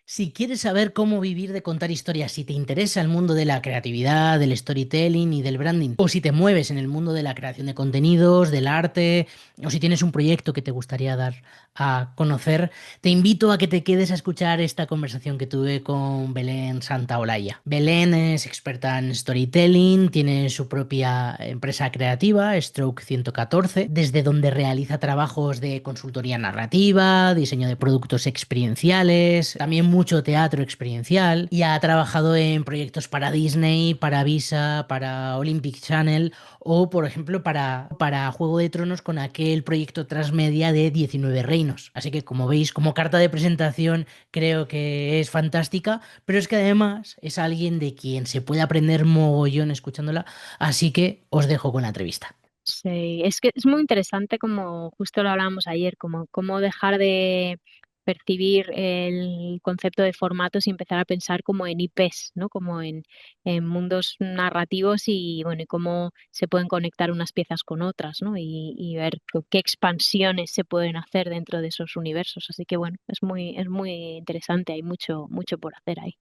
Si quieres saber cómo vivir de contar historias, si te interesa el mundo de la creatividad, del storytelling y del branding, o si te mueves en el mundo de la creación de contenidos, del arte, o si tienes un proyecto que te gustaría dar a conocer, te invito a que te quedes a escuchar esta conversación que tuve con Belén Santaolalla. Belén es experta en storytelling, tiene su propia empresa creativa, Stroke 114, desde donde realiza trabajos de consultoría narrativa, diseño de productos experienciales, también mucho teatro experiencial y ha trabajado en proyectos para Disney, para Visa, para Olympic Channel o, por ejemplo, para Juego de Tronos con aquel proyecto transmedia de 19 reinos. Así que, como veis, como carta de presentación creo que es fantástica, pero es que además es alguien de quien se puede aprender mogollón escuchándola, así que os dejo con la entrevista. Sí, es que es muy interesante como justo lo hablábamos ayer, como cómo dejar de percibir el concepto de formatos y empezar a pensar como en IPs, ¿no? Como en mundos narrativos y bueno, y cómo se pueden conectar unas piezas con otras, ¿no? Y ver qué expansiones se pueden hacer dentro de esos universos. Así que bueno, es muy interesante, hay mucho, mucho por hacer ahí.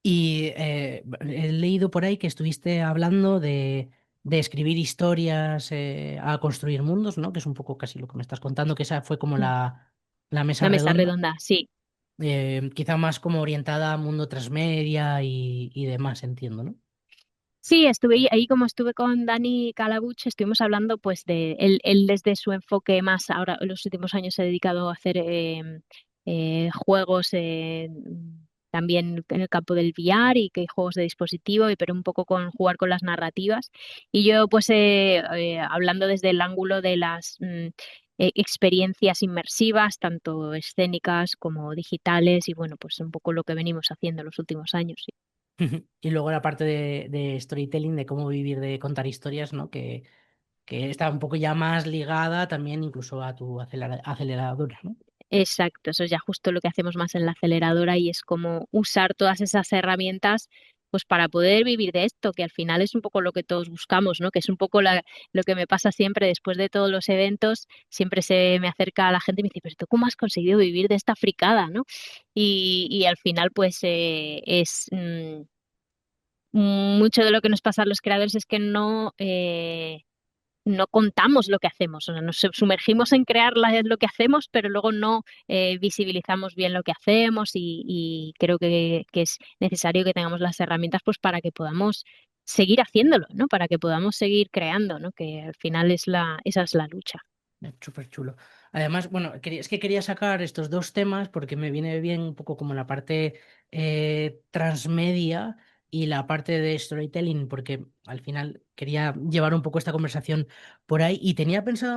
Y he leído por ahí que estuviste hablando de escribir historias a construir mundos, ¿no? Que es un poco casi lo que me estás contando, que esa fue como Mm. la mesa La mesa redonda, redonda, sí. quizá más como orientada a mundo transmedia y demás, entiendo, ¿no? Sí, estuve ahí como estuve con Dani Calabuch, estuvimos hablando pues de él desde su enfoque más ahora en los últimos años se ha dedicado a hacer juegos también en el campo del VR y que juegos de dispositivo, pero un poco con jugar con las narrativas. Y yo pues hablando desde el ángulo de las experiencias inmersivas, tanto escénicas como digitales y bueno, pues un poco lo que venimos haciendo en los últimos años. Sí. Y luego la parte de storytelling, de cómo vivir de contar historias, ¿no? Que está un poco ya más ligada también incluso a tu aceleradora, ¿no? Exacto, eso es ya justo lo que hacemos más en la aceleradora y es como usar todas esas herramientas pues para poder vivir de esto, que al final es un poco lo que todos buscamos, ¿no? Que es un poco lo que me pasa siempre después de todos los eventos, siempre se me acerca a la gente y me dice, pero tú cómo has conseguido vivir de esta fricada, ¿no? Y al final pues mucho de lo que nos pasa a los creadores es que no contamos lo que hacemos, o sea, nos sumergimos en crear lo que hacemos, pero luego no visibilizamos bien lo que hacemos y creo que es necesario que tengamos las herramientas pues para que podamos seguir haciéndolo, ¿no? Para que podamos seguir creando, ¿no? Que al final esa es la lucha. Súper chulo. Además, bueno, es que quería sacar estos dos temas porque me viene bien un poco como la parte transmedia y la parte de storytelling, porque al final quería llevar un poco esta conversación por ahí y tenía pensada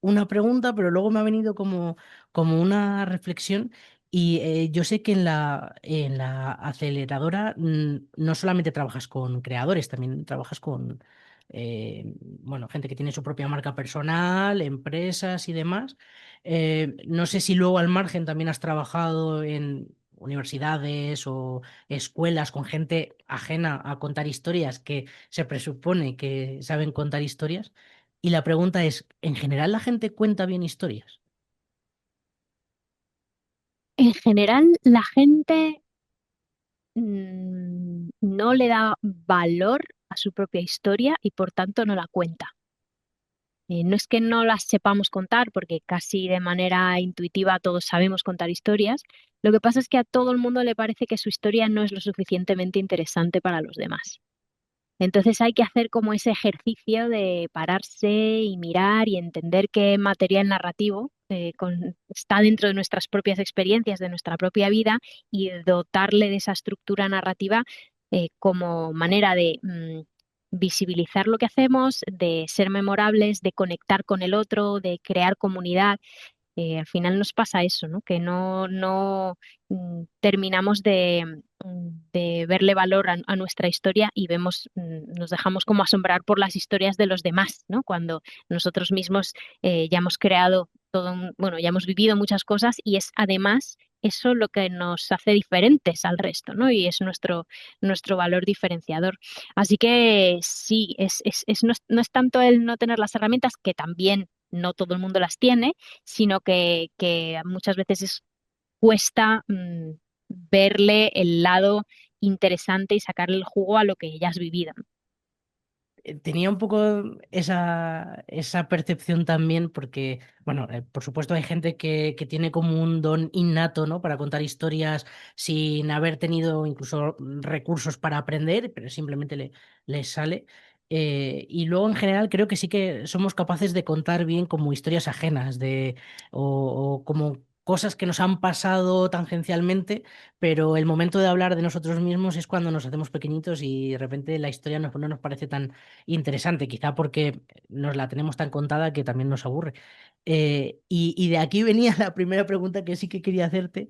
una pregunta, pero luego me ha venido como una reflexión. Y yo sé que en la aceleradora no solamente trabajas con creadores, también trabajas con bueno, gente que tiene su propia marca personal, empresas y demás. No sé si luego al margen también has trabajado en universidades o escuelas con gente ajena a contar historias que se presupone que saben contar historias. Y la pregunta es, ¿en general la gente cuenta bien historias? En general, la gente no le da valor a su propia historia y por tanto no la cuenta. No es que no las sepamos contar, porque casi de manera intuitiva todos sabemos contar historias. Lo que pasa es que a todo el mundo le parece que su historia no es lo suficientemente interesante para los demás. Entonces hay que hacer como ese ejercicio de pararse y mirar y entender qué material narrativo está dentro de nuestras propias experiencias, de nuestra propia vida y dotarle de esa estructura narrativa como manera de visibilizar lo que hacemos, de ser memorables, de conectar con el otro, de crear comunidad. Al final nos pasa eso, ¿no? Que no terminamos de verle valor a nuestra historia y nos dejamos como asombrar por las historias de los demás, ¿no? Cuando nosotros mismos ya hemos creado bueno, ya hemos vivido muchas cosas y es además eso lo que nos hace diferentes al resto, ¿no? Y es nuestro valor diferenciador. Así que sí, no es tanto el no tener las herramientas, que también no todo el mundo las tiene, sino que muchas veces es cuesta verle el lado interesante y sacarle el jugo a lo que ya has vivido. Tenía un poco esa percepción también, porque, bueno, por supuesto hay gente que tiene como un don innato, ¿no? Para contar historias sin haber tenido incluso recursos para aprender, pero simplemente les sale. Y luego en general creo que sí que somos capaces de contar bien como historias ajenas, o como cosas que nos han pasado tangencialmente, pero el momento de hablar de nosotros mismos es cuando nos hacemos pequeñitos y de repente la historia no nos parece tan interesante, quizá porque nos la tenemos tan contada que también nos aburre. Y de aquí venía la primera pregunta que sí que quería hacerte,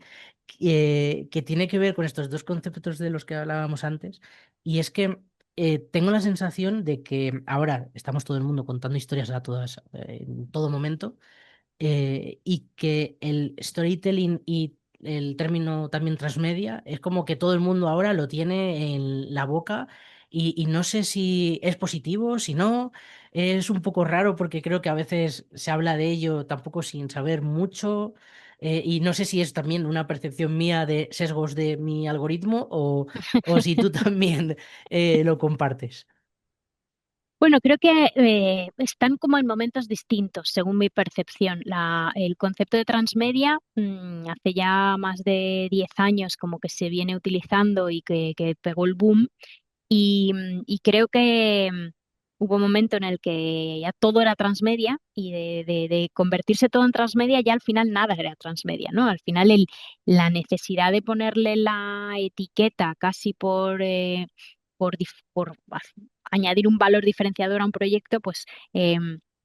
que tiene que ver con estos dos conceptos de los que hablábamos antes, y es que tengo la sensación de que ahora estamos todo el mundo contando historias a todas, en todo momento, y que el storytelling y el término también transmedia es como que todo el mundo ahora lo tiene en la boca y no sé si es positivo, si no, es un poco raro porque creo que a veces se habla de ello tampoco sin saber mucho, y no sé si es también una percepción mía de sesgos de mi algoritmo o si tú también lo compartes. Bueno, creo que están como en momentos distintos, según mi percepción. El concepto de transmedia, hace ya más de 10 años como que se viene utilizando y que pegó el boom. Y creo que hubo un momento en el que ya todo era transmedia y de convertirse todo en transmedia ya al final nada era transmedia, ¿no? Al final la necesidad de ponerle la etiqueta casi por añadir un valor diferenciador a un proyecto, pues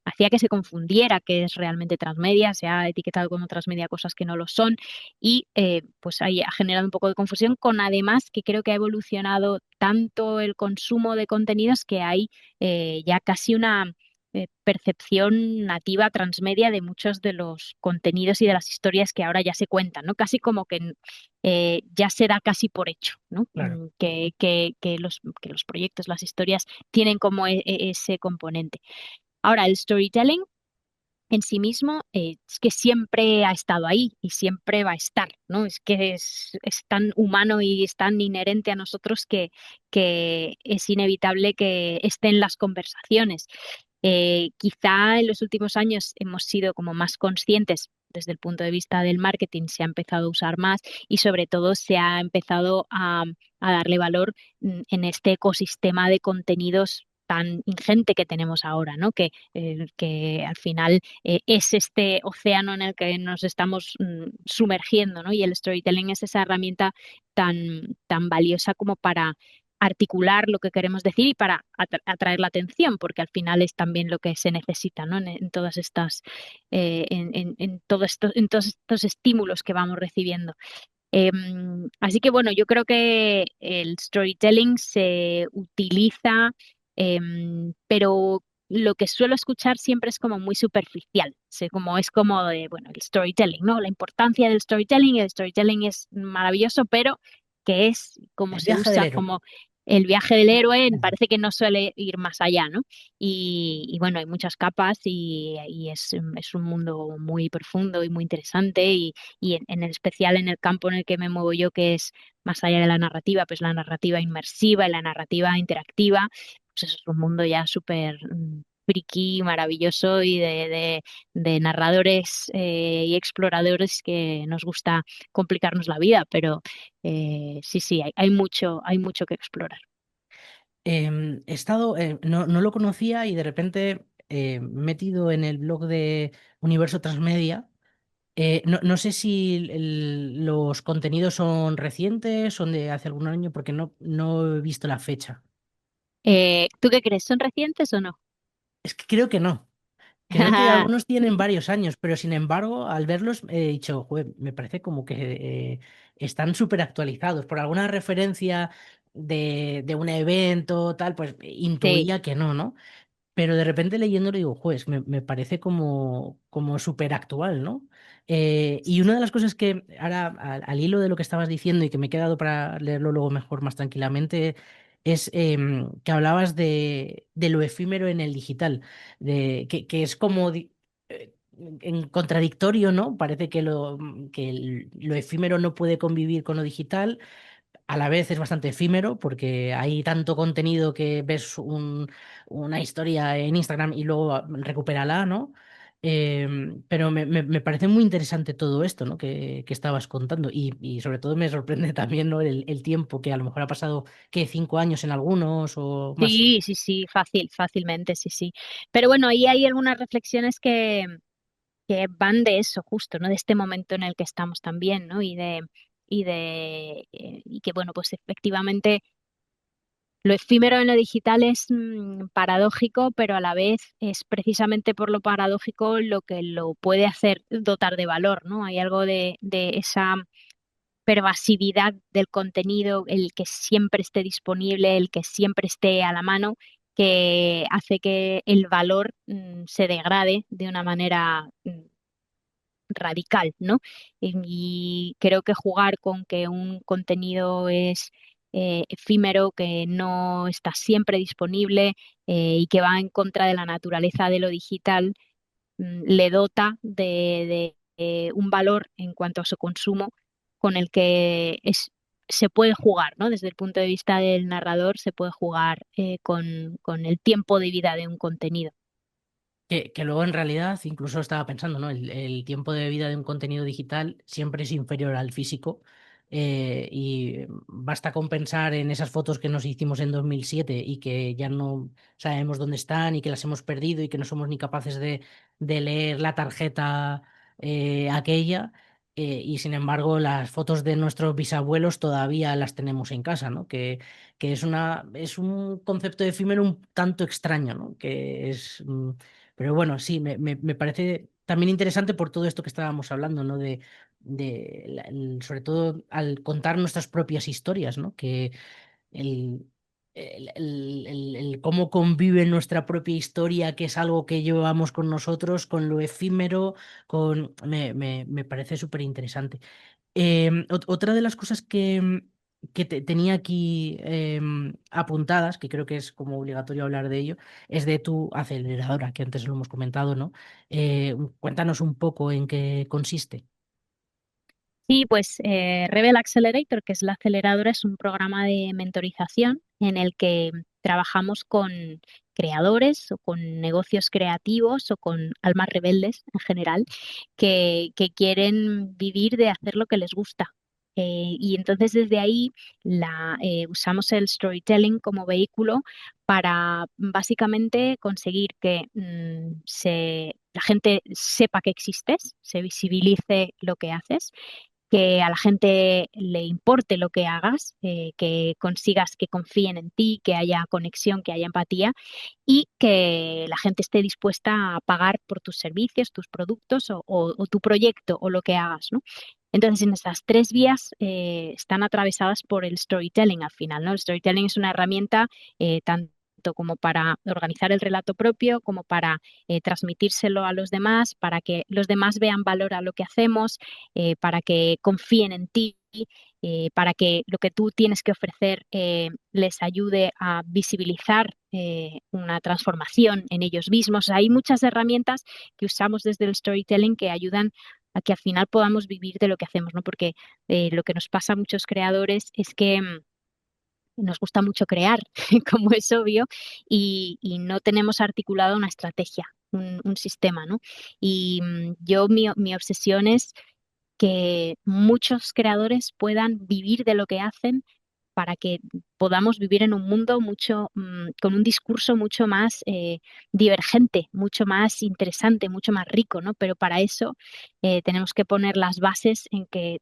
hacía que se confundiera qué es realmente transmedia, se ha etiquetado como transmedia cosas que no lo son y pues ahí ha generado un poco de confusión con además que creo que ha evolucionado tanto el consumo de contenidos que hay ya casi una percepción nativa transmedia de muchos de los contenidos y de las historias que ahora ya se cuentan, ¿no? Casi como que ya se da casi por hecho, ¿no? Claro, Que los proyectos, las historias tienen como ese componente. Ahora, el storytelling en sí mismo es que siempre ha estado ahí y siempre va a estar, ¿no? Es que es tan humano y es tan inherente a nosotros que es inevitable que esté en las conversaciones. Quizá en los últimos años hemos sido como más conscientes desde el punto de vista del marketing, se ha empezado a usar más y sobre todo se ha empezado a darle valor en este ecosistema de contenidos tan ingente que tenemos ahora, ¿no? Que al final es este océano en el que nos estamos sumergiendo, ¿no? Y el storytelling es esa herramienta tan valiosa como para articular lo que queremos decir y para atraer la atención, porque al final es también lo que se necesita, ¿no? En todas estas, en todos estos estímulos que vamos recibiendo. Así que bueno, yo creo que el storytelling se utiliza, pero lo que suelo escuchar siempre es como muy superficial. Como es como de, bueno, el storytelling, ¿no? La importancia del storytelling, el storytelling es maravilloso, pero que es como el se viaje del usa héroe. como el viaje del héroe, parece que no suele ir más allá, ¿no? Y bueno, hay muchas capas y es un mundo muy profundo y muy interesante y en especial en el campo en el que me muevo yo, que es más allá de la narrativa, pues la narrativa inmersiva y la narrativa interactiva, pues eso es un mundo ya súper friki, maravilloso y de narradores y exploradores que nos gusta complicarnos la vida, pero sí, sí, hay mucho que explorar. He estado, no lo conocía y de repente metido en el blog de Universo Transmedia. No sé si los contenidos son recientes, son de hace algún año, porque no he visto la fecha. ¿Tú qué crees? ¿Son recientes o no? Es que creo que no. Creo que algunos tienen varios años, pero sin embargo, al verlos he dicho, "Jue, me parece como que están súper actualizados. Por alguna referencia de un evento, tal, pues Sí. intuía que no, ¿no? Pero de repente leyéndolo digo, pues me parece como súper actual, ¿no? Y una de las cosas que ahora, al hilo de lo que estabas diciendo y que me he quedado para leerlo luego mejor, más tranquilamente, es que hablabas de lo efímero en el digital, que es como en contradictorio, ¿no? Parece que lo efímero no puede convivir con lo digital. A la vez es bastante efímero porque hay tanto contenido que ves una historia en Instagram y luego recupérala, ¿no? Pero me parece muy interesante todo esto, ¿no? Que estabas contando y sobre todo me sorprende también, ¿no? El tiempo que a lo mejor ha pasado, ¿qué? 5 años en algunos o más. Sí, sí, sí, fácilmente, sí, sí. Pero bueno, ahí hay algunas reflexiones que van de eso justo, ¿no? De este momento en el que estamos también, ¿no? Y que bueno, pues efectivamente lo efímero en lo digital es paradójico, pero a la vez es precisamente por lo paradójico lo que lo puede hacer dotar de valor, ¿no? Hay algo de esa pervasividad del contenido, el que siempre esté disponible, el que siempre esté a la mano, que hace que el valor se degrade de una manera radical, ¿no? Y creo que jugar con que un contenido es efímero, que no está siempre disponible y que va en contra de la naturaleza de lo digital, le dota de un valor en cuanto a su consumo con el que se puede jugar, ¿no? Desde el punto de vista del narrador, se puede jugar con el tiempo de vida de un contenido. Que luego en realidad, incluso estaba pensando, ¿no? El tiempo de vida de un contenido digital siempre es inferior al físico. Y basta con pensar en esas fotos que nos hicimos en 2007 y que ya no sabemos dónde están y que las hemos perdido y que no somos ni capaces de leer la tarjeta aquella. Y sin embargo, las fotos de nuestros bisabuelos todavía las tenemos en casa, ¿no? Que es un concepto efímero un tanto extraño, ¿no? Que es. Pero bueno, sí, me parece también interesante por todo esto que estábamos hablando, ¿no? Sobre todo al contar nuestras propias historias, ¿no? Que el, el cómo convive nuestra propia historia, que es algo que llevamos con nosotros, con lo efímero, me parece súper interesante. Otra de las cosas que tenía aquí apuntadas, que creo que es como obligatorio hablar de ello, es de tu aceleradora, que antes lo hemos comentado, ¿no? Cuéntanos un poco en qué consiste. Sí, pues Rebel Accelerator, que es la aceleradora, es un programa de mentorización en el que trabajamos con creadores o con negocios creativos o con almas rebeldes en general que quieren vivir de hacer lo que les gusta. Y entonces desde ahí usamos el storytelling como vehículo para básicamente conseguir que la gente sepa que existes, se visibilice lo que haces, que a la gente le importe lo que hagas, que consigas que confíen en ti, que haya conexión, que haya empatía y que la gente esté dispuesta a pagar por tus servicios, tus productos o tu proyecto o lo que hagas, ¿no? Entonces, en estas tres vías están atravesadas por el storytelling al final, ¿no? El storytelling es una herramienta tanto como para organizar el relato propio, como para transmitírselo a los demás, para que los demás vean valor a lo que hacemos, para que confíen en ti, para que lo que tú tienes que ofrecer les ayude a visibilizar una transformación en ellos mismos. Hay muchas herramientas que usamos desde el storytelling que ayudan a que al final podamos vivir de lo que hacemos, ¿no? Porque lo que nos pasa a muchos creadores es que nos gusta mucho crear, como es obvio, y no tenemos articulado una estrategia, un sistema, ¿no? Y mi obsesión es que muchos creadores puedan vivir de lo que hacen para que podamos vivir en un mundo con un discurso mucho más divergente, mucho más interesante, mucho más rico, ¿no? Pero para eso tenemos que poner las bases en que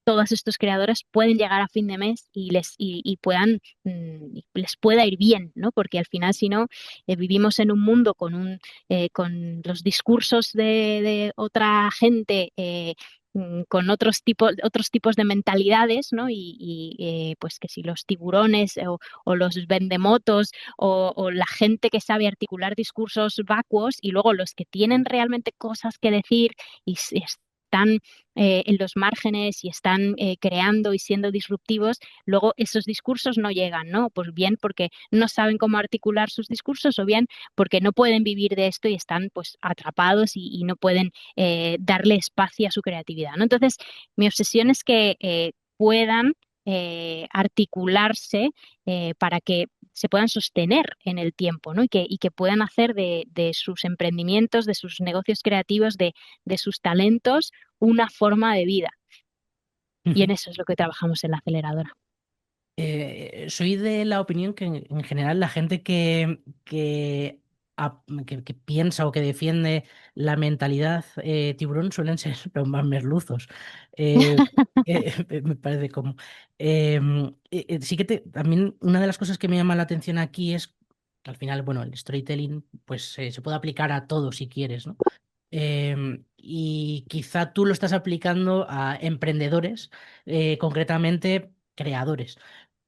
todos estos creadores pueden llegar a fin de mes y puedan les pueda ir bien, ¿no? Porque al final, si no, vivimos en un mundo con los discursos de otra gente con otros tipos de mentalidades, ¿no? Pues que si los tiburones o los vendemotos o la gente que sabe articular discursos vacuos y luego los que tienen realmente cosas que decir y están en los márgenes y están creando y siendo disruptivos, luego esos discursos no llegan, ¿no? Pues bien porque no saben cómo articular sus discursos o bien porque no pueden vivir de esto y están pues atrapados y no pueden darle espacio a su creatividad, ¿no? Entonces, mi obsesión es que puedan articularse para que se puedan sostener en el tiempo, ¿no? Y que puedan hacer de sus emprendimientos, de sus negocios creativos, de sus talentos, una forma de vida. Y en eso es lo que trabajamos en la aceleradora. Soy de la opinión que en general la gente que piensa o que defiende la mentalidad tiburón suelen ser los más merluzos. Eh, Me parece como. Sí que también una de las cosas que me llama la atención aquí es que al final, bueno, el storytelling pues se puede aplicar a todo si quieres, ¿no? Y quizá tú lo estás aplicando a emprendedores, concretamente creadores.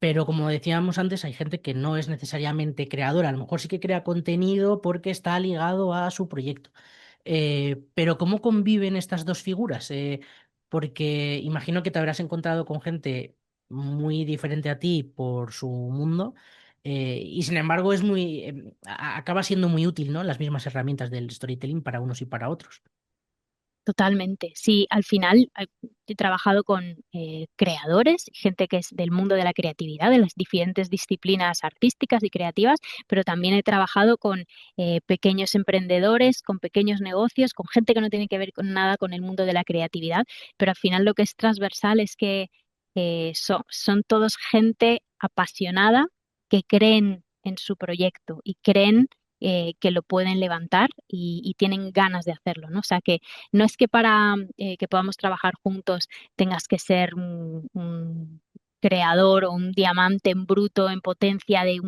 Pero como decíamos antes, hay gente que no es necesariamente creadora. A lo mejor sí que crea contenido porque está ligado a su proyecto. Pero ¿cómo conviven estas dos figuras? Porque imagino que te habrás encontrado con gente muy diferente a ti por su mundo. Y sin embargo acaba siendo muy útil, ¿no? Las mismas herramientas del storytelling para unos y para otros. Totalmente. Sí, al final he trabajado con creadores, gente que es del mundo de la creatividad, de las diferentes disciplinas artísticas y creativas, pero también he trabajado con pequeños emprendedores, con pequeños negocios, con gente que no tiene que ver con nada con el mundo de la creatividad, pero al final lo que es transversal es que son todos gente apasionada que creen en su proyecto y creen que lo pueden levantar y tienen ganas de hacerlo, ¿no? O sea que no es que para que podamos trabajar juntos tengas que ser un creador o un diamante en bruto, en potencia de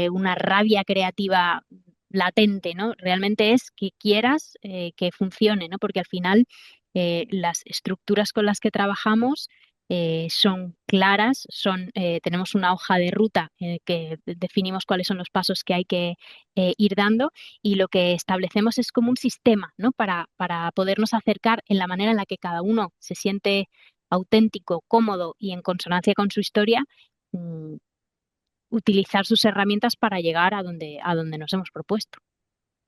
una rabia creativa latente, ¿no? Realmente es que quieras que funcione, ¿no? Porque al final las estructuras con las que trabajamos son claras, tenemos una hoja de ruta que definimos cuáles son los pasos que hay que ir dando y lo que establecemos es como un sistema, ¿no? Para podernos acercar en la manera en la que cada uno se siente auténtico, cómodo y en consonancia con su historia, mm, utilizar sus herramientas para llegar a donde nos hemos propuesto.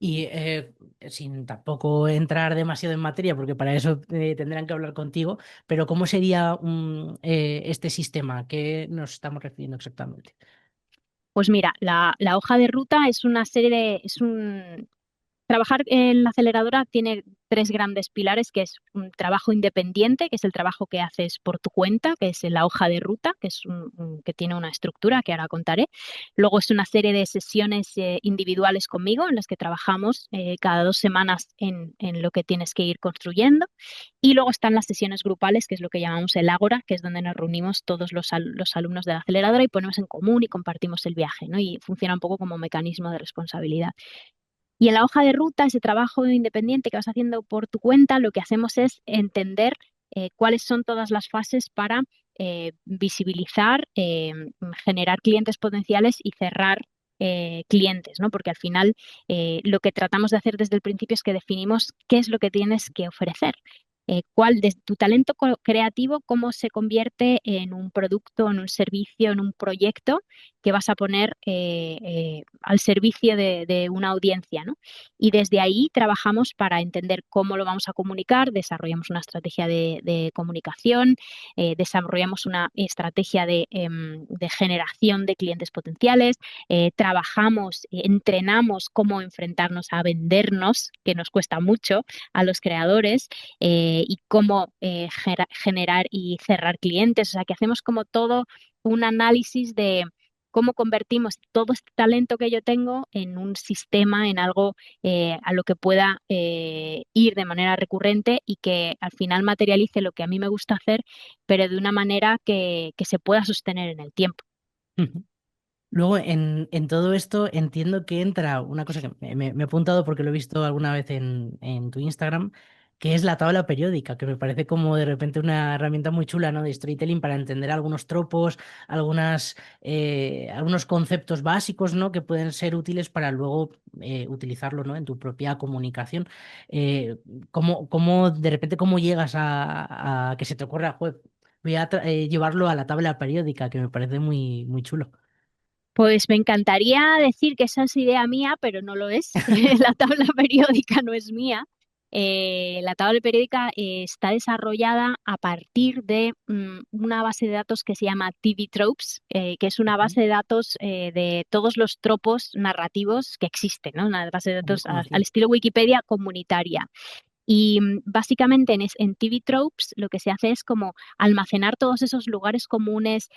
Y sin tampoco entrar demasiado en materia, porque para eso tendrán que hablar contigo, pero ¿cómo sería este sistema? ¿Qué nos estamos refiriendo exactamente? Pues mira, la hoja de ruta es una serie de. Trabajar en la aceleradora tiene tres grandes pilares, que es un trabajo independiente, que es el trabajo que haces por tu cuenta, que es la hoja de ruta, que que tiene una estructura que ahora contaré. Luego es una serie de sesiones individuales conmigo en las que trabajamos cada 2 semanas en lo que tienes que ir construyendo. Y luego están las sesiones grupales, que es lo que llamamos el Ágora, que es donde nos reunimos todos los alumnos de la aceleradora y ponemos en común y compartimos el viaje, ¿no? Y funciona un poco como mecanismo de responsabilidad. Y en la hoja de ruta, ese trabajo independiente que vas haciendo por tu cuenta, lo que hacemos es entender cuáles son todas las fases para visibilizar, generar clientes potenciales y cerrar clientes, ¿no? Porque al final lo que tratamos de hacer desde el principio es que definimos qué es lo que tienes que ofrecer. Cuál de tu talento creativo, cómo se convierte en un producto, en un servicio, en un proyecto que vas a poner al servicio de una audiencia, ¿no? Y desde ahí trabajamos para entender cómo lo vamos a comunicar, desarrollamos una estrategia de comunicación, desarrollamos una estrategia de generación de clientes potenciales, trabajamos, entrenamos cómo enfrentarnos a vendernos, que nos cuesta mucho a los creadores, y cómo generar y cerrar clientes. O sea, que hacemos como todo un análisis de cómo convertimos todo este talento que yo tengo en un sistema, en algo a lo que pueda ir de manera recurrente y que al final materialice lo que a mí me gusta hacer, pero de una manera que se pueda sostener en el tiempo. Luego, en todo esto entiendo que entra una cosa que me he apuntado porque lo he visto alguna vez en tu Instagram, que es la tabla periódica, que me parece como de repente una herramienta muy chula, ¿no? De storytelling para entender algunos tropos, algunos conceptos básicos, ¿no? Que pueden ser útiles para luego utilizarlo, ¿no? En tu propia comunicación. Eh, ¿cómo, de repente cómo llegas a que se te ocurra, "Joder, voy a llevarlo a la tabla periódica", que me parece muy, muy chulo? Pues me encantaría decir que esa es idea mía, pero no lo es. La tabla periódica no es mía. La tabla periódica está desarrollada a partir de una base de datos que se llama TV Tropes, que es una Ujú. base de datos de todos los tropos narrativos que existen, ¿no? Una base de No lo datos al conocía. estilo Wikipedia comunitaria. Y básicamente en TV Tropes lo que se hace es como almacenar todos esos lugares comunes,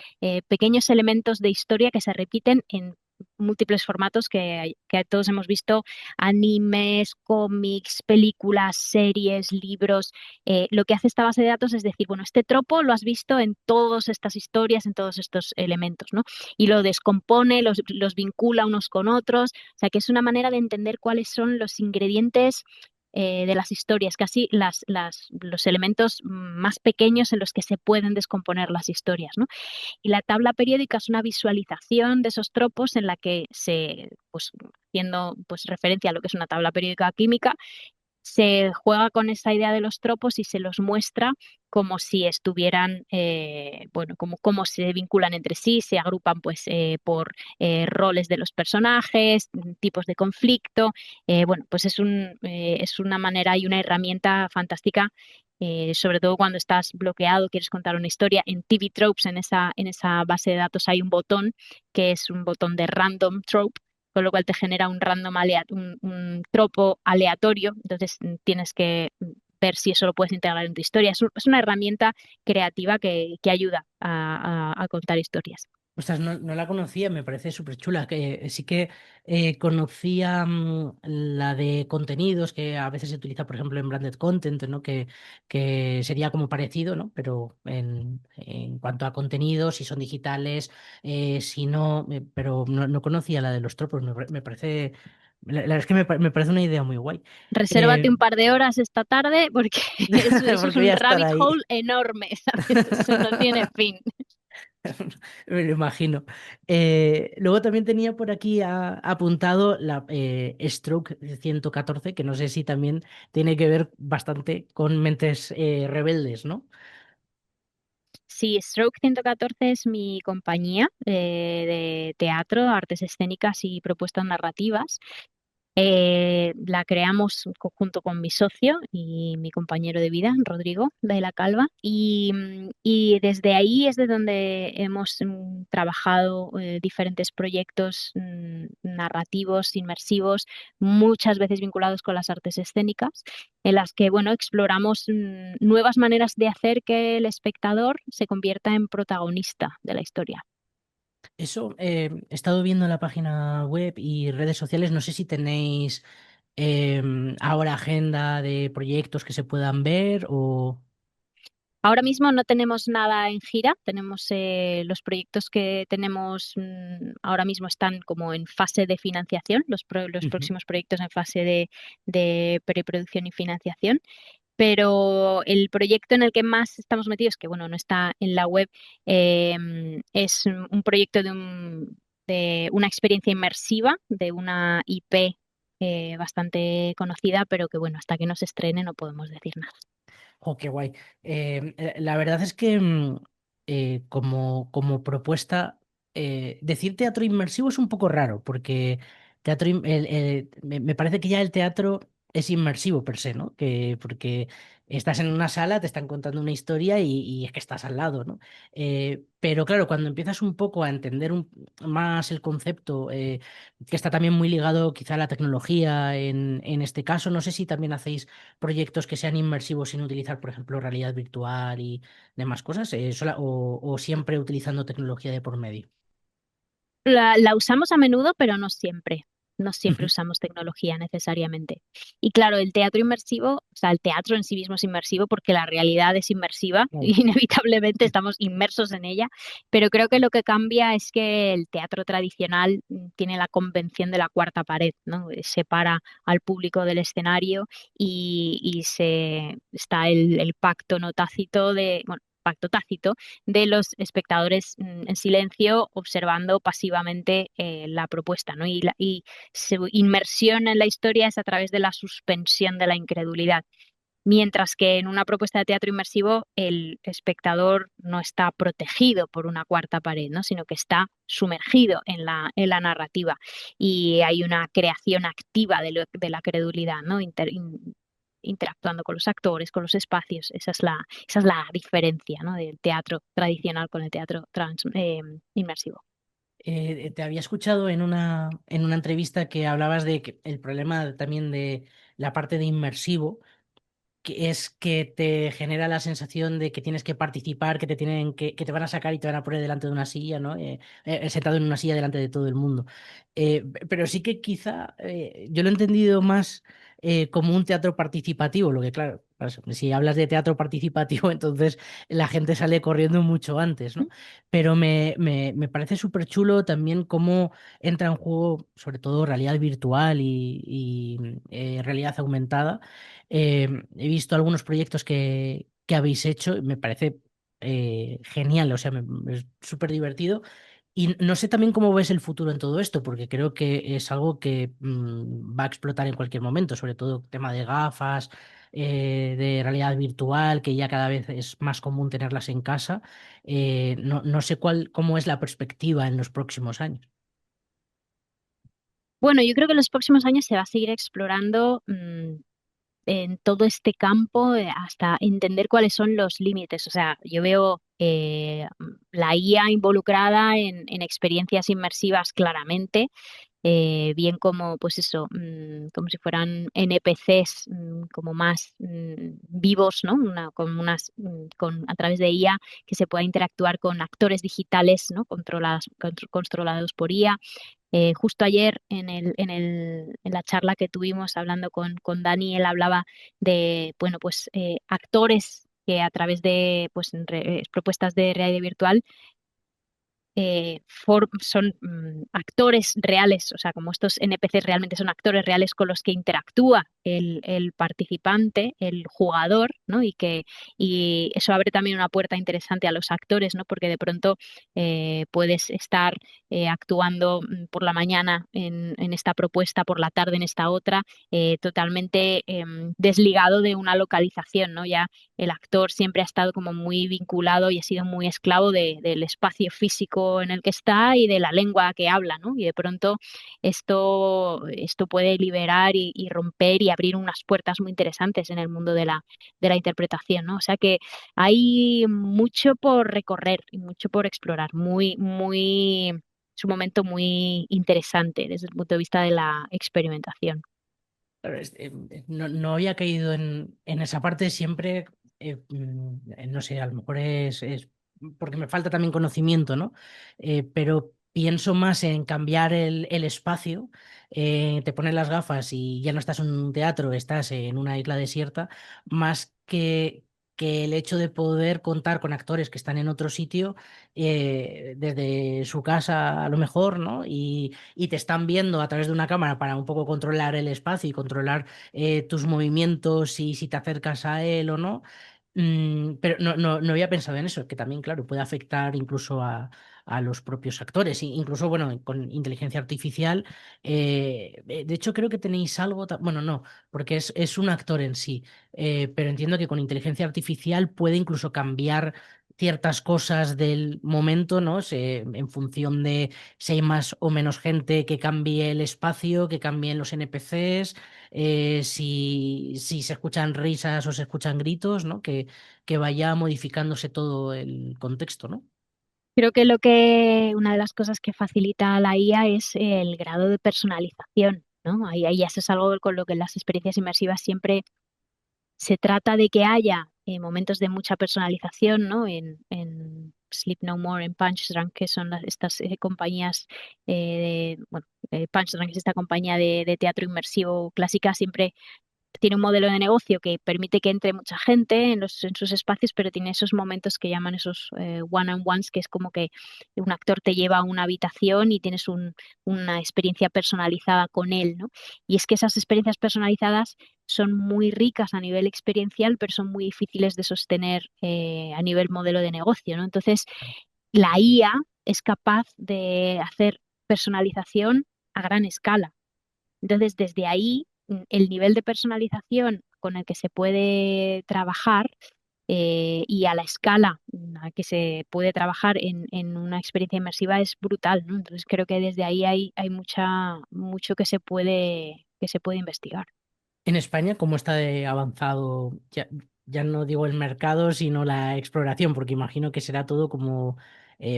pequeños elementos de historia que se repiten en múltiples formatos que todos hemos visto, animes, cómics, películas, series, libros. Lo que hace esta base de datos es decir, bueno, este tropo lo has visto en todas estas historias, en todos estos elementos, ¿no? Y lo descompone, los vincula unos con otros. O sea, que es una manera de entender cuáles son los ingredientes de las historias, casi los elementos más pequeños en los que se pueden descomponer las historias, ¿no? Y la tabla periódica es una visualización de esos tropos en la que pues, haciendo pues, referencia a lo que es una tabla periódica química, se juega con esa idea de los tropos y se los muestra como si estuvieran, bueno, como se vinculan entre sí, se agrupan pues por roles de los personajes, tipos de conflicto. Bueno, pues es una manera y una herramienta fantástica, sobre todo cuando estás bloqueado, quieres contar una historia. En TV Tropes, en esa base de datos hay un botón que es un botón de random trope, con lo cual te genera un tropo aleatorio, entonces tienes que ver si eso lo puedes integrar en tu historia. Es una herramienta creativa que ayuda a contar historias. Ostras, no la conocía, me parece súper chula. Que sí que conocía la de contenidos, que a veces se utiliza, por ejemplo, en branded content, ¿no? Que sería como parecido, ¿no? Pero en cuanto a contenidos, si son digitales, si no, pero no conocía la de los tropos. Me parece, la verdad es que me parece una idea muy guay. Resérvate Eh, un par de horas esta tarde porque eso es porque voy un a estar rabbit ahí. hole enorme, ¿sabes? Eso no tiene fin. Me lo imagino. Luego también tenía por aquí apuntado la Stroke 114, que no sé si también tiene que ver bastante con mentes rebeldes, ¿no? Sí, Stroke 114 es mi compañía de teatro, artes escénicas y propuestas narrativas. La creamos junto con mi socio y mi compañero de vida, Rodrigo de la Calva, y desde ahí es de donde hemos trabajado diferentes proyectos narrativos, inmersivos, muchas veces vinculados con las artes escénicas, en las que, bueno, exploramos nuevas maneras de hacer que el espectador se convierta en protagonista de la historia. Eso, he estado viendo en la página web y redes sociales, no sé si tenéis ahora agenda de proyectos que se puedan ver o... Ahora mismo no tenemos nada en gira, tenemos los proyectos que tenemos ahora mismo están como en fase de financiación, los Ujú. próximos proyectos en fase de preproducción y financiación, pero el proyecto en el que más estamos metidos, que bueno, no está en la web, es un proyecto de una experiencia inmersiva, de una IP bastante conocida, pero que bueno, hasta que no se estrene no podemos decir nada. Oh, qué guay. La verdad es que como propuesta, decir teatro inmersivo es un poco raro, porque me parece que ya el teatro es inmersivo per se, ¿no? Porque estás en una sala, te están contando una historia y es que estás al lado, ¿no? Pero claro, cuando empiezas un poco a entender más el concepto, que está también muy ligado quizá a la tecnología en este caso, no sé si también hacéis proyectos que sean inmersivos sin utilizar, por ejemplo, realidad virtual y demás cosas, o siempre utilizando tecnología de por medio. La usamos a menudo, pero no siempre. No siempre Ujú. usamos tecnología necesariamente. Y claro, el teatro inmersivo, o sea, el teatro en sí mismo es inmersivo porque la realidad es inmersiva Claro. y inevitablemente estamos inmersos en ella, pero creo que lo que cambia es que el teatro tradicional tiene la convención de la cuarta pared, ¿no? Separa al público del escenario y está el pacto no tácito bueno, pacto tácito de los espectadores en silencio observando pasivamente la propuesta, ¿no? Y su inmersión en la historia es a través de la suspensión de la incredulidad. Mientras que en una propuesta de teatro inmersivo el espectador no está protegido por una cuarta pared, ¿no? Sino que está sumergido en la narrativa y hay una creación activa de la credulidad, ¿no? Interactuando con los actores, con los espacios. Esa es la diferencia, ¿no? Del teatro tradicional con el teatro inmersivo. Te había escuchado en una entrevista que hablabas de que el problema también de la parte de inmersivo, que es que te genera la sensación de que tienes que participar, que te van a sacar y te van a poner delante de una silla, ¿no? Sentado en una silla delante de todo el mundo. Pero sí que quizá yo lo he entendido más como un teatro participativo, lo que claro, si hablas de teatro participativo, entonces la gente sale corriendo mucho antes, ¿no? Pero me parece súper chulo también cómo entra en juego, sobre todo realidad virtual y realidad aumentada. He visto algunos proyectos que habéis hecho y me parece genial, o sea, es súper divertido. Y no sé también cómo ves el futuro en todo esto, porque creo que es algo que va a explotar en cualquier momento, sobre todo tema de gafas, de realidad virtual, que ya cada vez es más común tenerlas en casa. No sé cómo es la perspectiva en los próximos años. Bueno, yo creo que en los próximos años se va a seguir explorando en todo este campo hasta entender cuáles son los límites. O sea, yo veo la IA involucrada en experiencias inmersivas claramente, bien como, pues eso, como si fueran NPCs, como más vivos, ¿no? A través de IA que se pueda interactuar con actores digitales, ¿no? Controlados por IA. Justo ayer en la charla que tuvimos hablando con Dani, él hablaba de, bueno, pues actores que a través de pues, propuestas de realidad virtual son actores reales, o sea, como estos NPCs realmente son actores reales con los que interactúa el participante, el jugador, ¿no? Y eso abre también una puerta interesante a los actores, ¿no? Porque de pronto puedes estar actuando por la mañana en esta propuesta, por la tarde en esta otra, totalmente desligado de una localización, ¿no? Ya el actor siempre ha estado como muy vinculado y ha sido muy esclavo del espacio físico en el que está y de la lengua que habla, ¿no? Y de pronto esto puede liberar y romper y abrir unas puertas muy interesantes en el mundo de la interpretación, ¿no? O sea que hay mucho por recorrer y mucho por explorar, es un momento muy interesante desde el punto de vista de la experimentación. Claro, no había caído en esa parte siempre, no sé, a lo mejor es porque me falta también conocimiento, ¿no? Pero pienso más en cambiar el espacio, te pones las gafas y ya no estás en un teatro, estás en una isla desierta, más que el hecho de poder contar con actores que están en otro sitio, desde su casa a lo mejor, ¿no? Y te están viendo a través de una cámara para un poco controlar el espacio y controlar tus movimientos y si te acercas a él o no. Pero no había pensado en eso, que también, claro, puede afectar incluso a los propios actores. Incluso, bueno, con inteligencia artificial. De hecho, creo que tenéis algo, bueno, no, porque es un actor en sí, pero entiendo que con inteligencia artificial puede incluso cambiar ciertas cosas del momento, ¿no? En función de si hay más o menos gente, que cambie el espacio, que cambien los NPCs, si se escuchan risas o se escuchan gritos, ¿no? Que vaya modificándose todo el contexto, ¿no? Creo que una de las cosas que facilita la IA es el grado de personalización, ¿no? Ahí eso es algo con lo que las experiencias inmersivas siempre se trata de que haya momentos de mucha personalización, ¿no? En Sleep No More, en Punch Drunk, que son estas compañías bueno, Punchline, que es esta compañía de teatro inmersivo clásica, siempre tiene un modelo de negocio que permite que entre mucha gente en sus espacios, pero tiene esos momentos que llaman esos one-on-ones, que es como que un actor te lleva a una habitación y tienes una experiencia personalizada con él, ¿no? Y es que esas experiencias personalizadas son muy ricas a nivel experiencial, pero son muy difíciles de sostener a nivel modelo de negocio, ¿no? Entonces, la IA es capaz de hacer personalización a gran escala. Entonces, desde ahí, el nivel de personalización con el que se puede trabajar y a la escala a que se puede trabajar en una experiencia inmersiva es brutal, ¿no? Entonces, creo que desde ahí hay mucho que se puede investigar. En España, ¿cómo está de avanzado? Ya no digo el mercado, sino la exploración, porque imagino que será todo como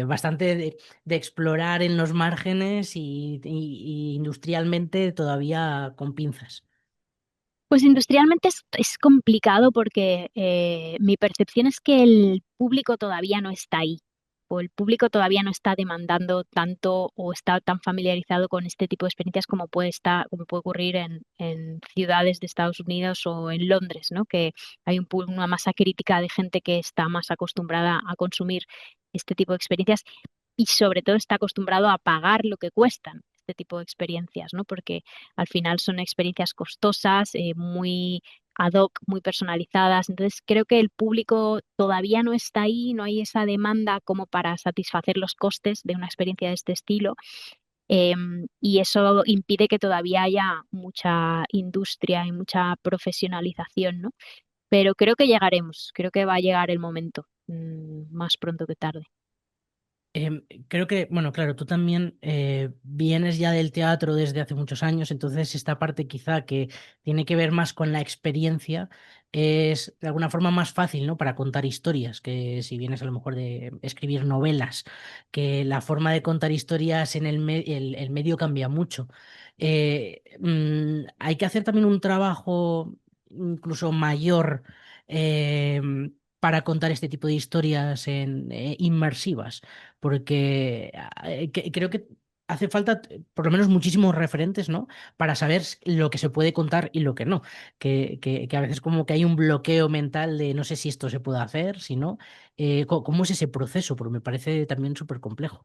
bastante de explorar en los márgenes y industrialmente todavía con pinzas. Pues industrialmente es complicado porque mi percepción es que el público todavía no está ahí, o el público todavía no está demandando tanto o está tan familiarizado con este tipo de experiencias como puede ocurrir en ciudades de Estados Unidos o en Londres, ¿no? Que hay una masa crítica de gente que está más acostumbrada a consumir este tipo de experiencias y sobre todo está acostumbrado a pagar lo que cuestan este tipo de experiencias, ¿no? Porque al final son experiencias costosas, muy ad hoc, muy personalizadas. Entonces creo que el público todavía no está ahí, no hay esa demanda como para satisfacer los costes de una experiencia de este estilo. Y eso impide que todavía haya mucha industria y mucha profesionalización, ¿no? Pero creo que llegaremos, creo que va a llegar el momento, más pronto que tarde. Creo que, bueno, claro, tú también vienes ya del teatro desde hace muchos años, entonces esta parte quizá que tiene que ver más con la experiencia es de alguna forma más fácil, ¿no? Para contar historias, que si vienes a lo mejor de escribir novelas, que la forma de contar historias en el medio cambia mucho. Hay que hacer también un trabajo incluso mayor. Para contar este tipo de historias inmersivas porque creo que hace falta por lo menos muchísimos referentes, ¿no? Para saber lo que se puede contar y lo que no. Que a veces como que hay un bloqueo mental de no sé si esto se puede hacer, si no. ¿Cómo es ese proceso? Porque me parece también súper complejo.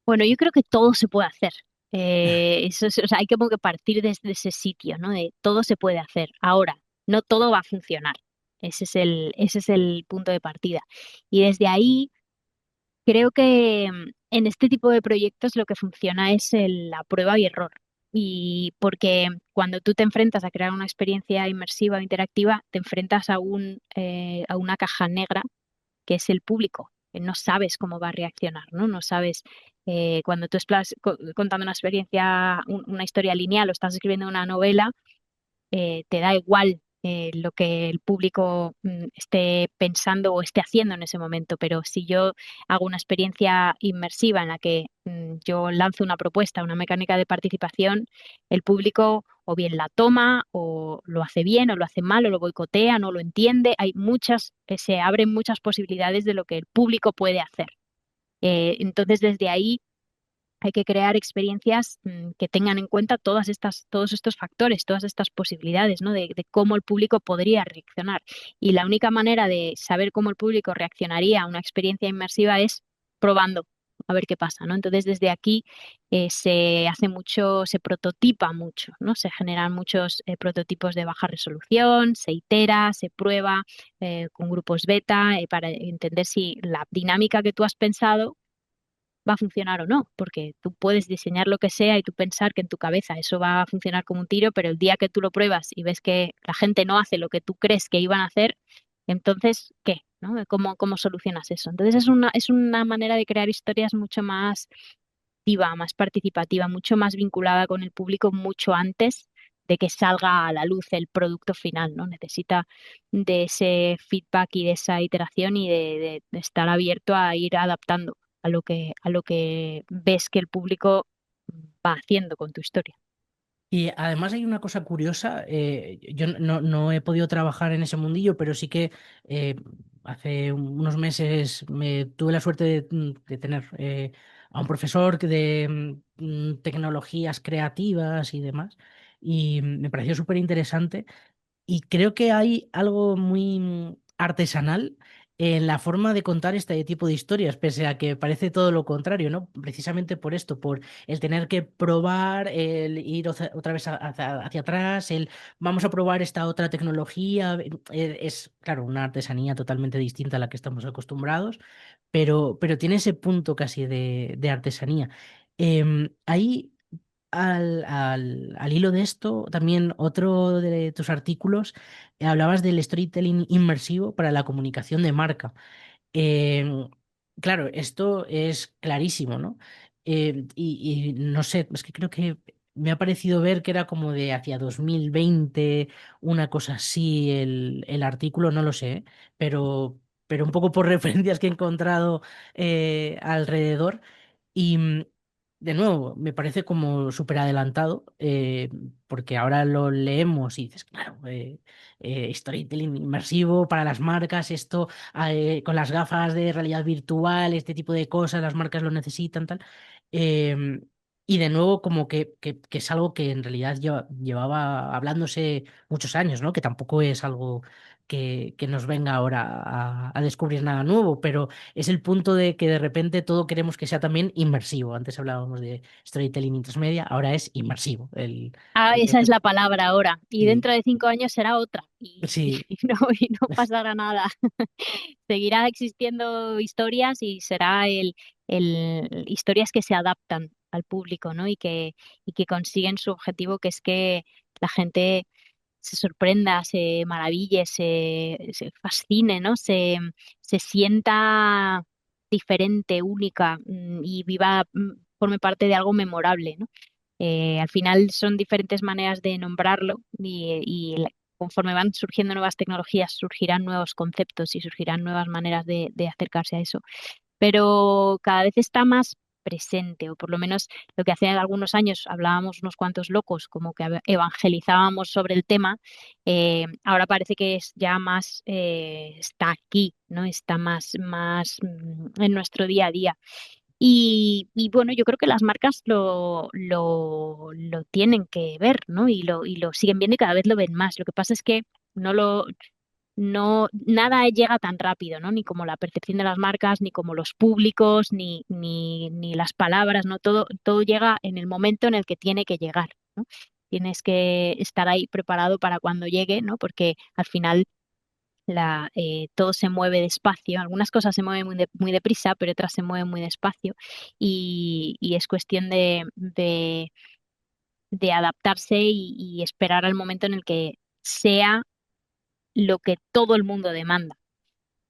Bueno, yo creo que todo se puede hacer. O sea, hay como que partir desde ese sitio, ¿no? De todo se puede hacer. Ahora, no todo va a funcionar. Ese es el punto de partida. Y desde ahí, creo que en este tipo de proyectos lo que funciona es la prueba y error. Y porque cuando tú te enfrentas a crear una experiencia inmersiva o interactiva, te enfrentas a una caja negra que es el público, que no sabes cómo va a reaccionar, ¿no? No sabes, cuando tú estás contando una experiencia, una historia lineal o estás escribiendo una novela, te da igual lo que el público esté pensando o esté haciendo en ese momento, pero si yo hago una experiencia inmersiva en la que yo lanzo una propuesta, una mecánica de participación, el público o bien la toma o lo hace bien o lo hace mal o lo boicotea, no lo entiende, se abren muchas posibilidades de lo que el público puede hacer. Entonces, desde ahí hay que crear experiencias que tengan en cuenta todos estos factores, todas estas posibilidades, ¿no? De cómo el público podría reaccionar. Y la única manera de saber cómo el público reaccionaría a una experiencia inmersiva es probando, a ver qué pasa, ¿no? Entonces, desde aquí se hace mucho, se prototipa mucho, ¿no? Se generan muchos prototipos de baja resolución, se itera, se prueba con grupos beta para entender si la dinámica que tú has pensado va a funcionar o no, porque tú puedes diseñar lo que sea y tú pensar que en tu cabeza eso va a funcionar como un tiro, pero el día que tú lo pruebas y ves que la gente no hace lo que tú crees que iban a hacer, entonces, ¿qué? ¿No? ¿Cómo solucionas eso? Entonces es una manera de crear historias mucho más activa, más participativa, mucho más vinculada con el público mucho antes de que salga a la luz el producto final, ¿no? Necesita de ese feedback y de esa iteración y de estar abierto a ir adaptando a lo que ves que el público va haciendo con tu historia. Y además hay una cosa curiosa, yo no he podido trabajar en ese mundillo, pero sí que hace unos meses me tuve la suerte de tener a un profesor de tecnologías creativas y demás, y me pareció súper interesante. Y creo que hay algo muy artesanal en la forma de contar este tipo de historias, pese a que parece todo lo contrario, ¿no? Precisamente por esto, por el tener que probar, el ir otra vez hacia atrás, el vamos a probar esta otra tecnología. Es, claro, una artesanía totalmente distinta a la que estamos acostumbrados, pero tiene ese punto casi de artesanía. Ahí al hilo de esto, también otro de tus artículos, hablabas del storytelling inmersivo para la comunicación de marca. Em, claro, esto es clarísimo, ¿no? Y no sé, es que creo que me ha parecido ver que era como de hacia 2020, una cosa así, el artículo, no lo sé, ¿eh? pero un poco por referencias que he encontrado alrededor. Y de nuevo, me parece como súper adelantado, porque ahora lo leemos y dices, claro, storytelling inmersivo para las marcas, esto con las gafas de realidad virtual, este tipo de cosas, las marcas lo necesitan, tal. Em, y de nuevo, como que es algo que en realidad llevaba hablándose muchos años, ¿no? Que tampoco es algo que nos venga ahora a descubrir nada nuevo, pero es el punto de que de repente todo queremos que sea también inmersivo. Antes hablábamos de storytelling intermedia, ahora es inmersivo. Ah, esa es la palabra ahora. Y Sí, dentro de 5 años será otra. sí. Y no pasará nada. Seguirá existiendo historias y será historias que se adaptan al público, ¿no? Y que consiguen su objetivo, que es que la gente se sorprenda, se maraville, se fascine, ¿no? Se sienta diferente, única, y viva, forme parte de algo memorable, ¿no? Al final son diferentes maneras de nombrarlo conforme van surgiendo nuevas tecnologías, surgirán nuevos conceptos y surgirán nuevas maneras de acercarse a eso, pero cada vez está más presente, o por lo menos lo que hace algunos años hablábamos unos cuantos locos, como que evangelizábamos sobre el tema, ahora parece que es ya más, está aquí, ¿no? Está más en nuestro día a día. Y bueno, yo creo que las marcas lo tienen que ver, ¿no? Y lo siguen viendo y cada vez lo ven más. Lo que pasa es que no lo, no, nada llega tan rápido, ¿no? Ni como la percepción de las marcas, ni como los públicos, ni las palabras, ¿no? Todo llega en el momento en el que tiene que llegar, ¿no? Tienes que estar ahí preparado para cuando llegue, ¿no? Porque al final todo se mueve despacio. Algunas cosas se mueven muy deprisa, pero otras se mueven muy despacio. Y es cuestión de adaptarse y esperar al momento en el que sea lo que todo el mundo demanda,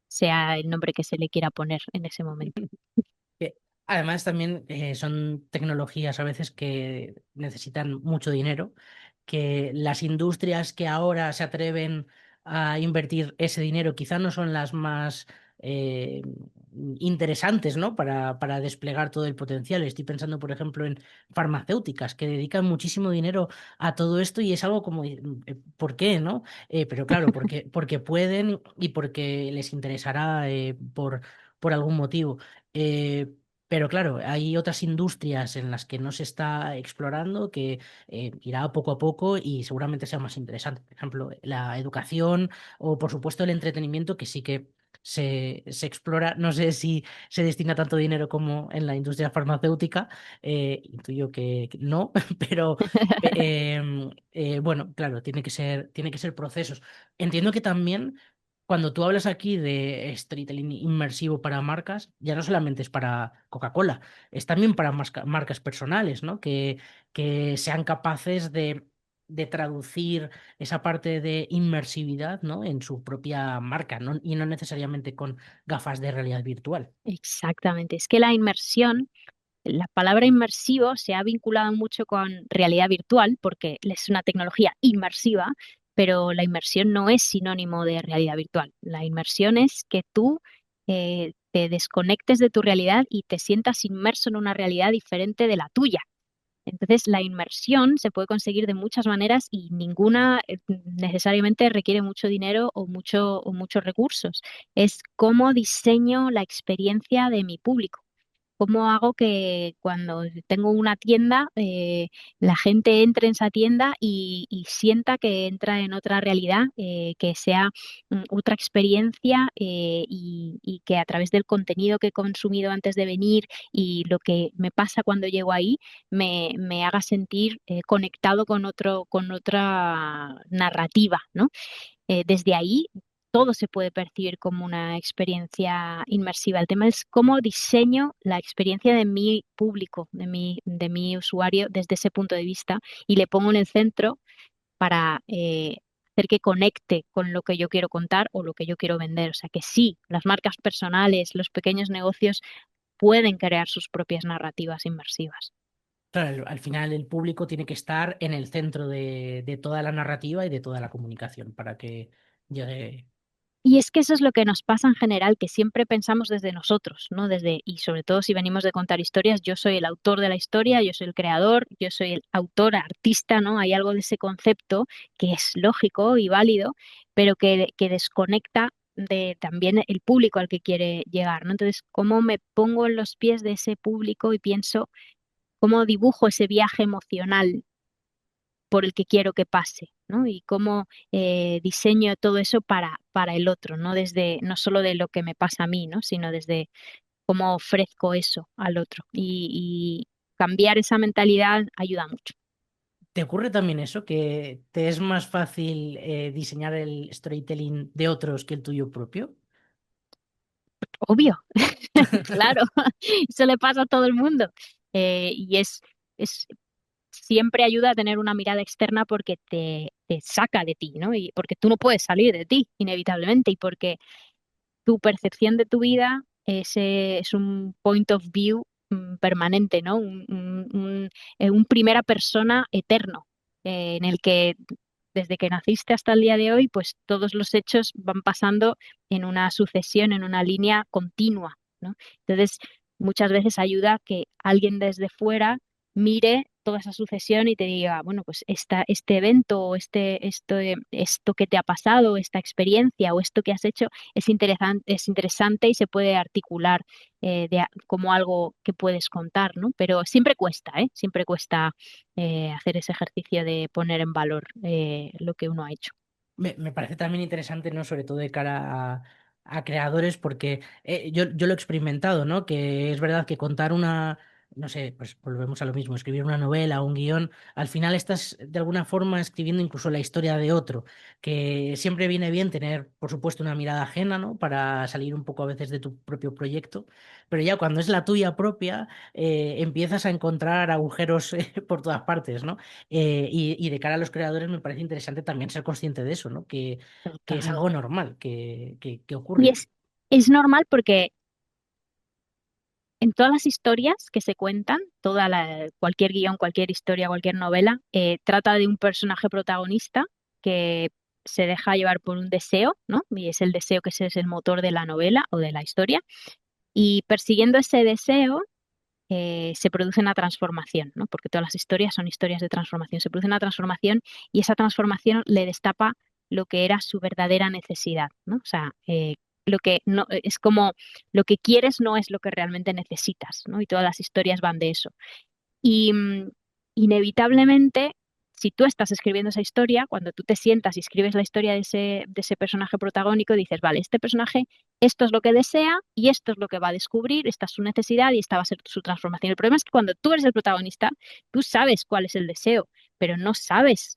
sea el nombre que se le quiera poner en ese momento. Que además también son tecnologías a veces que necesitan mucho dinero, que las industrias que ahora se atreven a invertir ese dinero quizá no son las más eh, interesantes, ¿no? Para desplegar todo el potencial. Estoy pensando, por ejemplo, en farmacéuticas que dedican muchísimo dinero a todo esto y es algo como, ¿por qué, no? Pero claro, porque pueden y porque les interesará por algún motivo. Eh, pero claro, hay otras industrias en las que no se está explorando que irá poco a poco y seguramente sea más interesante. Por ejemplo, la educación o por supuesto el entretenimiento que sí que se explora. No sé si se destina tanto dinero como en la industria farmacéutica. Intuyo que no, pero bueno, claro, tiene que ser procesos. Entiendo que también cuando tú hablas aquí de storytelling inmersivo para marcas, ya no solamente es para Coca-Cola, es también para marcas personales, ¿no? Que sean capaces de traducir esa parte de inmersividad, ¿no? En su propia marca, ¿no? Y no necesariamente con gafas de realidad virtual. Exactamente. Es que la palabra inmersivo se ha vinculado mucho con realidad virtual porque es una tecnología inmersiva, pero la inmersión no es sinónimo de realidad virtual. La inmersión es que tú te desconectes de tu realidad y te sientas inmerso en una realidad diferente de la tuya. Entonces, la inmersión se puede conseguir de muchas maneras y ninguna necesariamente requiere mucho dinero o muchos recursos. Es cómo diseño la experiencia de mi público. ¿Cómo hago que cuando tengo una tienda, la gente entre en esa tienda y sienta que entra en otra realidad, que sea otra experiencia, y que a través del contenido que he consumido antes de venir y lo que me pasa cuando llego ahí, me haga sentir conectado con otra narrativa, ¿no? Desde ahí todo se puede percibir como una experiencia inmersiva. El tema es cómo diseño la experiencia de mi público, de mi usuario desde ese punto de vista y le pongo en el centro para hacer que conecte con lo que yo quiero contar o lo que yo quiero vender. O sea que sí, las marcas personales, los pequeños negocios pueden crear sus propias narrativas inmersivas. Claro, al final el público tiene que estar en el centro de toda la narrativa y de toda la comunicación para que llegue. Y es que eso es lo que nos pasa en general, que siempre pensamos desde nosotros, ¿no? Desde, y sobre todo si venimos de contar historias, yo soy el autor de la historia, yo soy el creador, yo soy el autor, artista, ¿no? Hay algo de ese concepto que es lógico y válido, pero que desconecta de también el público al que quiere llegar, ¿no? Entonces, ¿cómo me pongo en los pies de ese público y pienso cómo dibujo ese viaje emocional por el que quiero que pase, ¿no? Y cómo diseño todo eso para el otro, no desde, no solo de lo que me pasa a mí, ¿no? Sino desde cómo ofrezco eso al otro. Y cambiar esa mentalidad ayuda mucho. ¿Te ocurre también eso, que te es más fácil diseñar el storytelling de otros que el tuyo propio? Obvio, claro, eso le pasa a todo el mundo. Y es, siempre ayuda a tener una mirada externa porque te saca de ti, ¿no? Y porque tú no puedes salir de ti, inevitablemente, y porque tu percepción de tu vida es un point of view permanente, ¿no? Un primera persona eterno, en el que desde que naciste hasta el día de hoy, pues todos los hechos van pasando en una sucesión, en una línea continua, ¿no? Entonces, muchas veces ayuda a que alguien desde fuera mire toda esa sucesión y te diga, bueno, pues este evento o esto que te ha pasado, esta experiencia o esto que has hecho es interesante y se puede articular como algo que puedes contar, ¿no? Pero siempre cuesta, ¿eh? Siempre cuesta hacer ese ejercicio de poner en valor lo que uno ha hecho. Me parece también interesante, ¿no? Sobre todo de cara a creadores, porque yo lo he experimentado, ¿no? Que es verdad que contar una, no sé, pues volvemos a lo mismo, escribir una novela o un guión, al final estás de alguna forma escribiendo incluso la historia de otro, que siempre viene bien tener, por supuesto, una mirada ajena, ¿no? Para salir un poco a veces de tu propio proyecto, pero ya cuando es la tuya propia, empiezas a encontrar agujeros por todas partes, ¿no? Y de cara a los creadores me parece interesante también ser consciente de eso, ¿no? Que es Total. algo normal que Y ocurre. es normal porque en todas las historias que se cuentan, cualquier guión, cualquier historia, cualquier novela, trata de un personaje protagonista que se deja llevar por un deseo, ¿no? Y es el deseo que ese es el motor de la novela o de la historia. Y persiguiendo ese deseo, se produce una transformación, ¿no? Porque todas las historias son historias de transformación. Se produce una transformación y esa transformación le destapa lo que era su verdadera necesidad, ¿no? O sea, lo que no, es como lo que quieres no es lo que realmente necesitas, ¿no? Y todas las historias van de eso. Y inevitablemente, si tú estás escribiendo esa historia, cuando tú te sientas y escribes la historia de ese personaje protagónico, dices, vale, este personaje, esto es lo que desea y esto es lo que va a descubrir, esta es su necesidad y esta va a ser su transformación. El problema es que cuando tú eres el protagonista, tú sabes cuál es el deseo, pero no sabes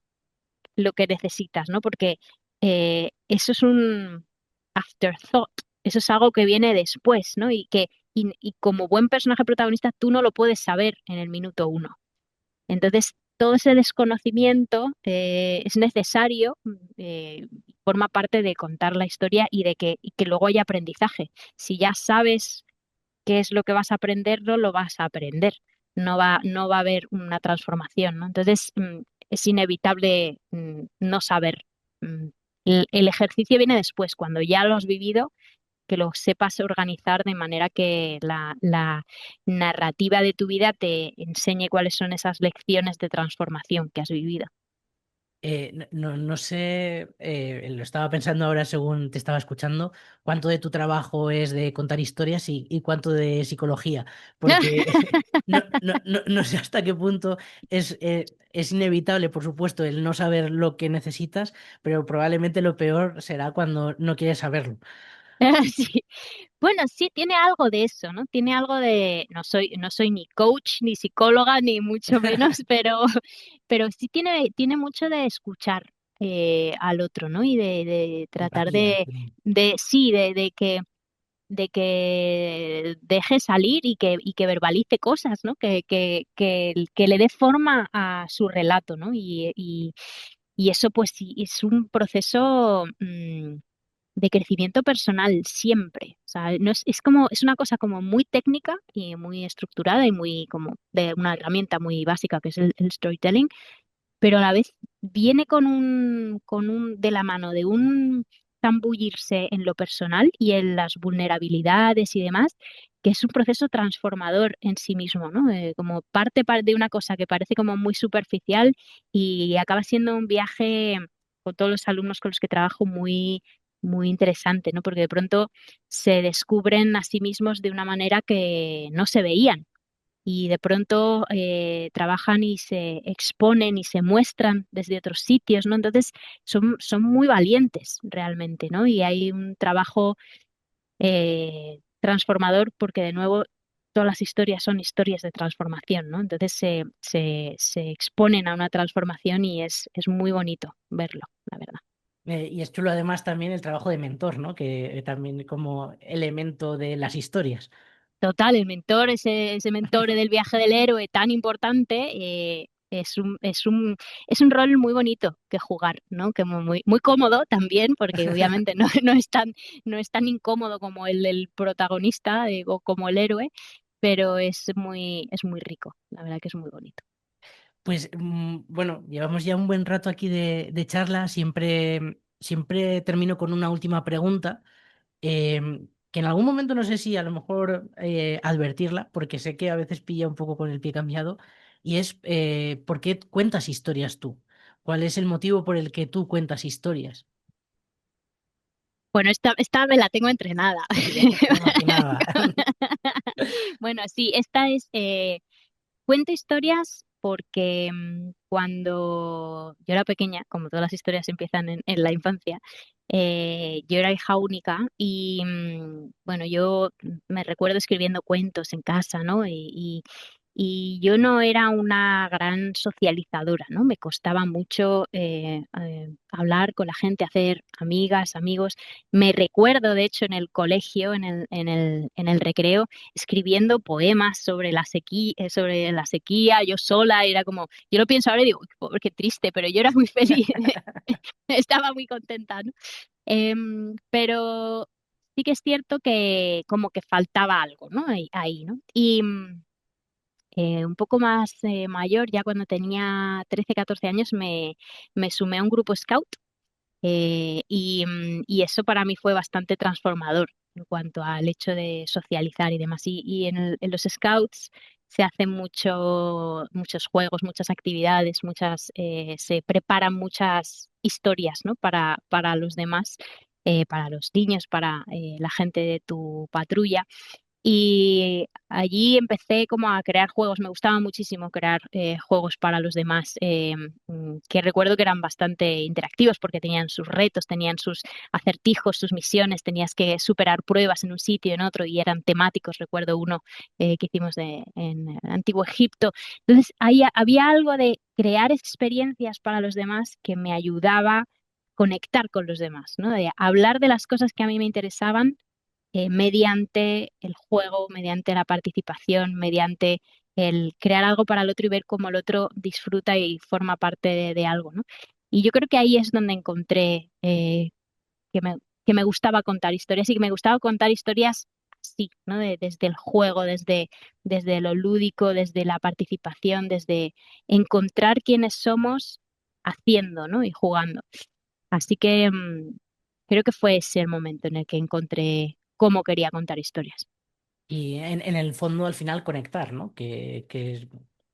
lo que necesitas, ¿no? Porque eso es un afterthought, eso es algo que viene después, ¿no? Y como buen personaje protagonista, tú no lo puedes saber en el minuto uno. Entonces, todo ese desconocimiento es necesario, forma parte de contar la historia y que luego haya aprendizaje. Si ya sabes qué es lo que vas a aprender, no lo vas a aprender. No va a haber una transformación, ¿no? Entonces, es inevitable no saber. Mm, el ejercicio viene después, cuando ya lo has vivido, que lo sepas organizar de manera que la narrativa de tu vida te enseñe cuáles son esas lecciones de transformación que has vivido. No sé, lo estaba pensando ahora según te estaba escuchando, cuánto de tu trabajo es de contar historias y cuánto de psicología, porque no sé hasta qué punto es inevitable, por supuesto, el no saber lo que necesitas, pero probablemente lo peor será cuando no quieres saberlo. Sí. Bueno, sí, tiene algo de eso, ¿no? Tiene algo de, no soy ni coach, ni psicóloga, ni mucho menos, pero sí tiene mucho de escuchar al otro, ¿no? Y de tratar Empatía. sí, de que deje salir y que verbalice cosas, ¿no? Que le dé forma a su relato, ¿no? Y eso pues sí, es un proceso de crecimiento personal siempre. O sea, no es una cosa como muy técnica y muy estructurada y muy como de una herramienta muy básica que es el storytelling, pero a la vez viene de la mano de un zambullirse en lo personal y en las vulnerabilidades y demás, que es un proceso transformador en sí mismo, ¿no? Como de una cosa que parece como muy superficial y acaba siendo un viaje con todos los alumnos con los que trabajo muy interesante, ¿no? Porque de pronto se descubren a sí mismos de una manera que no se veían y de pronto trabajan y se exponen y se muestran desde otros sitios, ¿no? Entonces son muy valientes realmente, ¿no? Y hay un trabajo transformador porque de nuevo todas las historias son historias de transformación, ¿no? Entonces se exponen a una transformación y es muy bonito verlo, la verdad. Y es chulo además también el trabajo de mentor, ¿no? Que también como elemento de las historias. Total, el mentor, ese mentor del viaje del héroe tan importante, es un rol muy bonito que jugar, ¿no? Que muy cómodo también, porque obviamente no, no es tan incómodo como el del protagonista o como el héroe, pero es muy rico, la verdad que es muy bonito. Pues bueno, llevamos ya un buen rato aquí de charla. Siempre termino con una última pregunta, que en algún momento no sé si a lo mejor advertirla, porque sé que a veces pilla un poco con el pie cambiado, y es ¿por qué cuentas historias tú? ¿Cuál es el motivo por el que tú cuentas historias? Bueno, esta me la tengo entrenada. Sí, ya me imaginaba. Bueno, sí, esta es cuento historias porque cuando yo era pequeña, como todas las historias empiezan en la infancia, yo era hija única y bueno, yo me recuerdo escribiendo cuentos en casa, ¿no? Y yo no era una gran socializadora, ¿no? Me costaba mucho hablar con la gente, hacer amigas, amigos. Me recuerdo, de hecho, en el colegio, en el recreo, escribiendo poemas sobre la sequía, yo sola, era como, yo lo pienso ahora y digo, "Uy, pobre, qué triste", pero yo era muy feliz, estaba muy contenta, ¿no? Pero sí que es cierto que como que faltaba algo, ¿no? Ahí, ¿no? Y un poco más mayor, ya cuando tenía 13 14 años, me sumé a un grupo scout y eso para mí fue bastante transformador en cuanto al hecho de socializar y demás. Y en los scouts se hacen muchos juegos, muchas actividades, se preparan muchas historias, ¿no? Para los demás, para los niños, para la gente de tu patrulla. Y allí empecé como a crear juegos. Me gustaba muchísimo crear juegos para los demás, que recuerdo que eran bastante interactivos porque tenían sus retos, tenían sus acertijos, sus misiones, tenías que superar pruebas en un sitio, en otro, y eran temáticos. Recuerdo uno que hicimos en el Antiguo Egipto. Entonces, ahí había algo de crear experiencias para los demás que me ayudaba a conectar con los demás, ¿no? De hablar de las cosas que a mí me interesaban mediante el juego, mediante la participación, mediante el crear algo para el otro y ver cómo el otro disfruta y forma parte de algo, ¿no? Y yo creo que ahí es donde encontré que me gustaba contar historias y que me gustaba contar historias así, ¿no? Desde el juego, desde lo lúdico, desde la participación, desde encontrar quiénes somos haciendo, ¿no? Y jugando. Así que creo que fue ese el momento en el que encontré cómo quería contar historias. Y en el fondo al final conectar, ¿no? Que es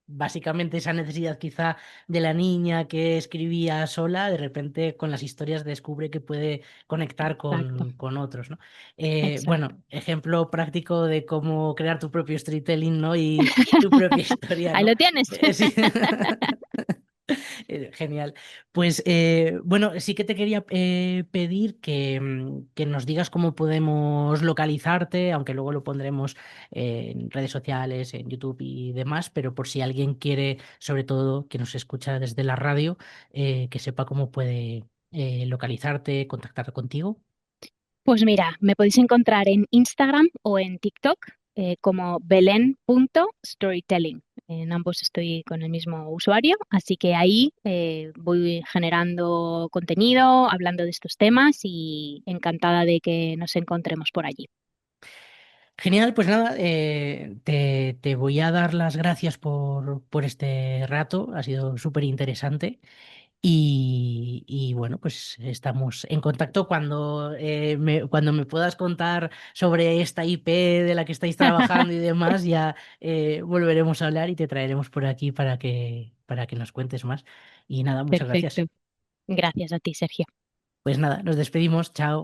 básicamente esa necesidad quizá de la niña que escribía sola, de repente con las historias descubre que puede conectar Exacto, con otros, ¿no? exacto. Bueno, ejemplo práctico de cómo crear tu propio storytelling, ¿no? Y tu propia historia, Ahí ¿no? lo tienes. Sí. Genial. Pues bueno, sí que te quería pedir que nos digas cómo podemos localizarte, aunque luego lo pondremos en redes sociales, en YouTube y demás, pero por si alguien quiere, sobre todo que nos escucha desde la radio, que sepa cómo puede localizarte, contactar contigo. Pues mira, me podéis encontrar en Instagram o en TikTok como belén.storytelling. En ambos estoy con el mismo usuario, así que ahí voy generando contenido, hablando de estos temas y encantada de que nos encontremos por allí. Genial, pues nada, te voy a dar las gracias por este rato, ha sido súper interesante. Y bueno, pues estamos en contacto cuando me puedas contar sobre esta IP de la que estáis trabajando y demás, ya volveremos a hablar y te traeremos por aquí para que nos cuentes más. Y nada, muchas Perfecto. gracias. Gracias a ti, Sergio. Pues nada, nos despedimos, chao.